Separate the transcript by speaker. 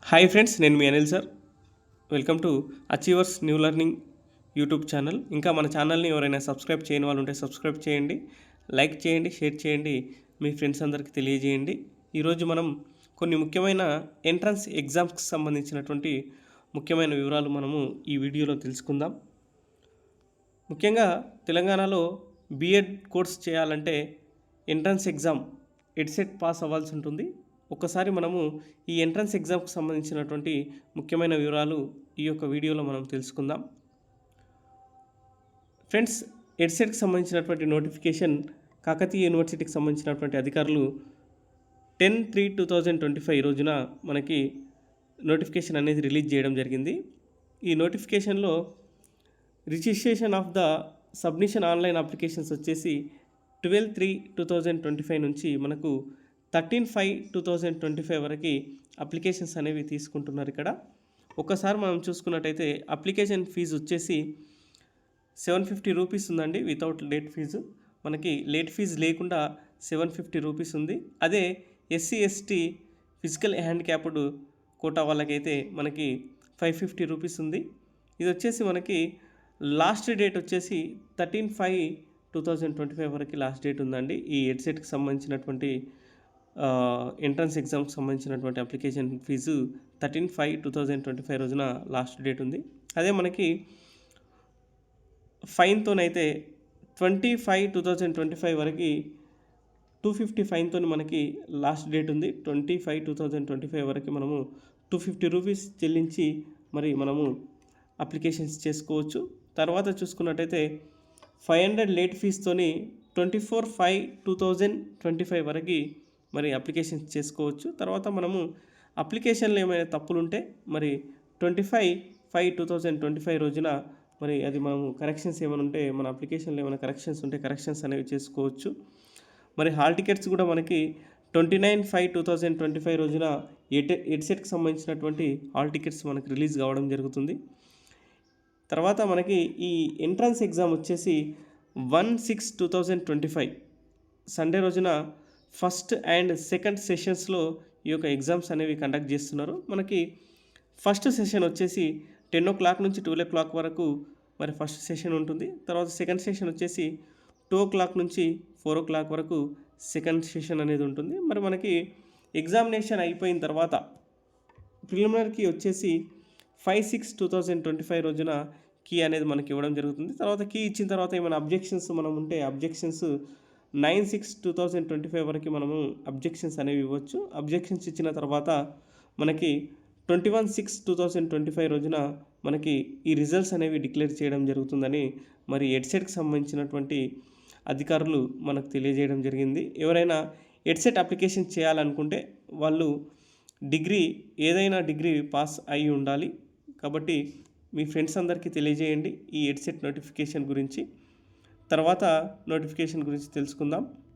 Speaker 1: Hi friends, నేను మీ Anil sir. Welcome to achievers new learning YouTube channel. ఇంకా మన ఛానల్ని ఎవరైనా సబ్స్క్రైబ్ చేయని వాళ్ళు ఉంటే సబ్స్క్రైబ్ చేయండి, లైక్ చేయండి, షేర్ చేయండి, మీ ఫ్రెండ్స్ అందరికీ తెలియజేయండి. ఈరోజు మనం కొన్ని ముఖ్యమైన ఎంట్రన్స్ ఎగ్జామ్స్కి సంబంధించినటువంటి ముఖ్యమైన వివరాలు మనము ఈ వీడియోలో తెలుసుకుందాం. ముఖ్యంగా తెలంగాణలో బీఎడ్ కోర్స్ చేయాలంటే ఎంట్రన్స్ ఎగ్జామ్ ఎడ్సెట్ పాస్ అవ్వాల్సి ఉంటుంది. ఒక్కసారి మనము ఈ ఎంట్రన్స్ ఎగ్జామ్కి సంబంధించినటువంటి ముఖ్యమైన వివరాలు ఈ యొక్క వీడియోలో మనం తెలుసుకుందాం. ఫ్రెండ్స్, ఎడ్సెట్కి సంబంధించినటువంటి నోటిఫికేషన్ కాకతీయ యూనివర్సిటీకి సంబంధించినటువంటి అధికారులు 10/3/2025 రోజున మనకి నోటిఫికేషన్ అనేది రిలీజ్ చేయడం జరిగింది. ఈ నోటిఫికేషన్లో registration of the submission online applications వచ్చేసి 12/3/2025 నుంచి మనకు 13/5/2025 వరకు అప్లికేషన్స్ అనేవి తీసుకుంటున్నారు. ఇక్కడ ఒక్కసారి మనం చూసుకున్నట్టయితే అప్లికేషన్ ఫీజు వచ్చేసి 750 రూపీస్ ఉందండి. వితౌట్ లేట్ ఫీజు, మనకి లేట్ ఫీజు లేకుండా 750 రూపీస్ ఉంది. అదే SC/ST ఫిజికల్ హ్యాండిక్యాప్డ్ కోటా వాళ్ళకైతే మనకి 550 రూపీస్ ఉంది. ఇది వచ్చేసి మనకి లాస్ట్ డేట్ వచ్చేసి 13/5/2025 వరకు లాస్ట్ డేట్ ఉందండి. ఈ ఎడ్సెట్కి సంబంధించినటువంటి ఎంట్రన్స్ ఎగ్జామ్కి సంబంధించినటువంటి అప్లికేషన్ ఫీజు 13/5/2025 రోజున లాస్ట్ డేట్ ఉంది. అదే మనకి ఫైన్తోనైతే 20/5/2025 వరకు 250 ఫైన్తో మనకి లాస్ట్ డేట్ ఉంది. 20/5/2025 వరకు మనము 250 రూపీస్ చెల్లించి మరి మనము అప్లికేషన్స్ చేసుకోవచ్చు. తర్వాత చూసుకున్నట్టయితే 500 లేట్ ఫీజుతోని 24/5/2025 వరకు మరి అప్లికేషన్స్ చేసుకోవచ్చు. తర్వాత మనము అప్లికేషన్లో ఏమైనా తప్పులు ఉంటే మరి 25/5/2025 రోజున మరి అది మనము కరెక్షన్స్ ఏమైనా ఉంటే మన అప్లికేషన్లో ఏమైనా కరెక్షన్స్ ఉంటే కరెక్షన్స్ అనేవి చేసుకోవచ్చు. మరి హాల్ టికెట్స్ కూడా మనకి 29/5/2025 రోజున ఎడ్సెట్కి సంబంధించినటువంటి హాల్ టికెట్స్ మనకి రిలీజ్ కావడం జరుగుతుంది. తర్వాత మనకి ఈ ఎంట్రన్స్ ఎగ్జామ్ వచ్చేసి 1/6/2025 సండే రోజున ఫస్ట్ అండ్ సెకండ్ సెషన్స్లో ఈ యొక్క ఎగ్జామ్స్ అనేవి కండక్ట్ చేస్తున్నారు. మనకి ఫస్ట్ సెషన్ వచ్చేసి 10 o'clock నుంచి 12 o'clock వరకు మరి ఫస్ట్ సెషన్ ఉంటుంది. తర్వాత సెకండ్ సెషన్ వచ్చేసి 2 o'clock నుంచి 4 o'clock వరకు సెకండ్ సెషన్ అనేది ఉంటుంది. మరి మనకి ఎగ్జామినేషన్ అయిపోయిన తర్వాత ప్రిలిమినరీకి వచ్చేసి 5/6/2025 రోజున కీ అనేది మనకి ఇవ్వడం జరుగుతుంది. తర్వాత కీ ఇచ్చిన తర్వాత ఏమైనా అబ్జెక్షన్స్ మనం ఉంటే అబ్జెక్షన్స్ 9/6/2025 వరకు మనము అబ్జెక్షన్స్ అనేవి ఇవ్వచ్చు. అబ్జెక్షన్స్ ఇచ్చిన తర్వాత మనకి 21/6/2025 రోజున మనకి ఈ రిజల్ట్స్ అనేవి డిక్లేర్ చేయడం జరుగుతుందని మరి ఎడ్సెట్కి సంబంధించినటువంటి అధికారులు మనకు తెలియజేయడం జరిగింది. ఎవరైనా ఎడ్సెట్ అప్లికేషన్ చేయాలనుకుంటే వాళ్ళు ఏదైనా డిగ్రీ పాస్ అయి ఉండాలి. కాబట్టి మీ ఫ్రెండ్స్ అందరికీ తెలియజేయండి ఈ ఎడ్సెట్ నోటిఫికేషన్ గురించి. తర్వాత నోటిఫికేషన్ గురించి తెలుసుకుందాం.